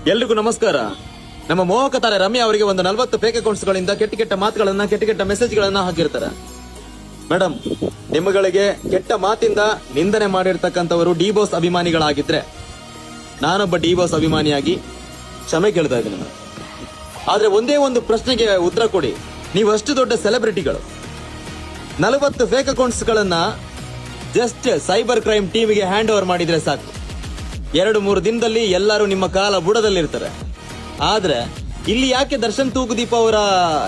ಎಲ್ರಿಗೂ ನಮಸ್ಕಾರ. ನಮ್ಮ ಮೋಹಕ ತಾರೆ ರಮ್ಯಾ ಅವರಿಗೆ ಒಂದು 40 ಫೇಕ್ ಅಕೌಂಟ್ಸ್ ಗಳಿಂದ ಕೆಟ್ಟ ಕೆಟ್ಟ ಮಾತುಗಳನ್ನ ಕೆಟ್ಟ ಕೆಟ್ಟ ಮೆಸೇಜ್ ಗಳನ್ನ ಹಾಕಿರ್ತಾರೆ. ಮೇಡಮ್, ನಿಮ್ಮಗಳಿಗೆ ಕೆಟ್ಟ ಮಾತಿಂದ ನಿಂದನೆ ಮಾಡಿರ್ತಕ್ಕಂಥವರು ಡಿ ಬಾಸ್ ಅಭಿಮಾನಿಗಳಾಗಿದ್ರೆ ನಾನೊಬ್ಬ ಡಿ ಬಾಸ್ ಅಭಿಮಾನಿಯಾಗಿ ಕ್ಷಮೆ ಕೇಳ್ತಾ ಇದ್ದೀನಿ. ಆದ್ರೆ ಒಂದೇ ಒಂದು ಪ್ರಶ್ನೆಗೆ ಉತ್ತರ ಕೊಡಿ. ನೀವು ಅಷ್ಟು ದೊಡ್ಡ ಸೆಲೆಬ್ರಿಟಿಗಳು, 40 ಫೇಕ್ ಅಕೌಂಟ್ಸ್ ಗಳನ್ನ ಜಸ್ಟ್ ಸೈಬರ್ ಕ್ರೈಮ್ ಟೀಮ್ಗೆ ಹ್ಯಾಂಡ್ ಓವರ್ ಮಾಡಿದ್ರೆ ಸಾಕು, 2-3 ದಿನದಲ್ಲಿ ಎಲ್ಲರೂ ನಿಮ್ಮ ಕಾಲ ಬುಡದಲ್ಲಿರ್ತಾರೆ. ಆದ್ರೆ ಇಲ್ಲಿ ಯಾಕೆ ದರ್ಶನ್ ತೂಗುದೀಪ ಅವರ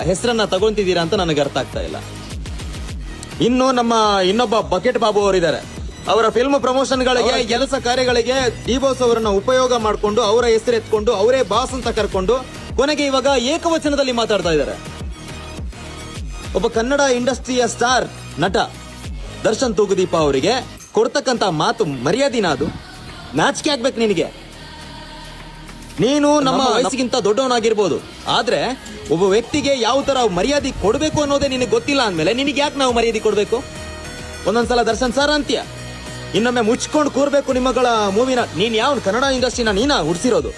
ಹೆಸರನ್ನ ತಗೊಂತಿದ್ದೀರಾ ಅಂತ ನನಗೆ ಅರ್ಥ ಆಗ್ತಾ ಇಲ್ಲ. ಇನ್ನು ನಮ್ಮ ಇನ್ನೊಬ್ಬ ಬಕೆಟ್ ಬಾಬು ಅವರಿದ್ದಾರೆ. ಅವರ ಫಿಲ್ಮ್ ಪ್ರಮೋಷನ್ಗಳಿಗೆ ಕೆಲಸ ಕಾರ್ಯಗಳಿಗೆ ಡಿ ಬಾಸ್ ಅವರನ್ನ ಉಪಯೋಗ ಮಾಡಿಕೊಂಡು ಅವರ ಹೆಸರು ಎತ್ಕೊಂಡು ಅವರೇ ಬಾಸ್ ಅಂತ ಕರ್ಕೊಂಡು ಕೊನೆಗೆ ಇವಾಗ ಏಕವಚನದಲ್ಲಿ ಮಾತಾಡ್ತಾ ಇದ್ದಾರೆ. ಒಬ್ಬ ಕನ್ನಡ ಇಂಡಸ್ಟ್ರಿಯ ಸ್ಟಾರ್ ನಟ ದರ್ಶನ್ ತೂಗುದೀಪ ಅವರಿಗೆ ಕೊಡ್ತಕ್ಕಂತ ಮಾತು ಮರ್ಯಾದಿನ? ಅದು ನಾಚಿಕೆ ಆಗ್ಬೇಕು ನಿನಗೆ. ನೀನು ನಮ್ಮ ವಯಸ್ಸಿಗಿಂತ ದೊಡ್ಡವನಾಗಿರ್ಬೋದು, ಆದ್ರೆ ಒಬ್ಬ ವ್ಯಕ್ತಿಗೆ ಯಾವ ತರ ಮರ್ಯಾದೆ ಕೊಡ್ಬೇಕು ಅನ್ನೋದೇ ನಿನಗೆ ಗೊತ್ತಿಲ್ಲ ಅಂದ್ಮೇಲೆ ನಿನಗೆ ಯಾಕೆ ನಾವು ಮರ್ಯಾದೆ ಕೊಡ್ಬೇಕು? ಒಂದೊಂದ್ಸಲ ದರ್ಶನ್ ಸರ್ ಅಂತೀಯ, ಇನ್ನೊಮ್ಮೆ ಮುಚ್ಕೊಂಡು ಕೂರ್ಬೇಕು ನಿಮ್ಮಗಳ ಮೂವಿನ. ನೀನ್ ಯಾವ ಕನ್ನಡ ಇಂಡಸ್ಟ್ರಿನ ನೀನ ಹುಡ್ಸಿರೋದು?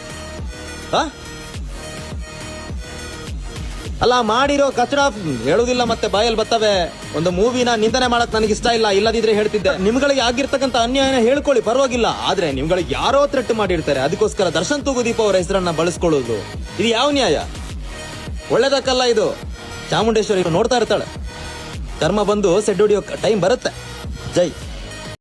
ಅಲ್ಲ, ಮಾಡಿರೋ ಕಚಡ ಹೇಳುದಿಲ್ಲ ಮತ್ತೆ ಬಾಯಲ್ಲಿ ಬರ್ತವೆ. ಒಂದು ಮೂವಿನ ನಿಂದನೆ ಮಾಡಕ್ ನನಗೆ ಇಷ್ಟ ಇಲ್ಲ, ಇಲ್ಲದಿದ್ರೆ ಹೇಳ್ತಿದ್ದೆ. ನಿಮ್ಗಳಿಗೆ ಆಗಿರ್ತಕ್ಕಂಥ ಅನ್ಯಾಯನ ಹೇಳ್ಕೊಳ್ಳಿ, ಪರವಾಗಿಲ್ಲ. ಆದ್ರೆ ನಿಮ್ಗಳಿಗೆ ಯಾರೋ ಥ್ರೆಟ್ ಮಾಡಿರ್ತಾರೆ, ಅದಕ್ಕೋಸ್ಕರ ದರ್ಶನ್ ತೂಗುದೀಪ ಅವರ ಹೆಸರನ್ನ ಬಳಸ್ಕೊಳ್ಳೋದು ಇದು ಯಾವ ನ್ಯಾಯ? ಒಳ್ಳೇದಕ್ಕಲ್ಲ ಇದು. ಚಾಮುಂಡೇಶ್ವರಿ ನೋಡ್ತಾ ಇರ್ತಾಳೆ, ಕರ್ಮ ಬಂದು ಸೆಡ್ ಹೊಡಿಯೋ ಟೈಮ್ ಬರುತ್ತೆ. ಜೈ.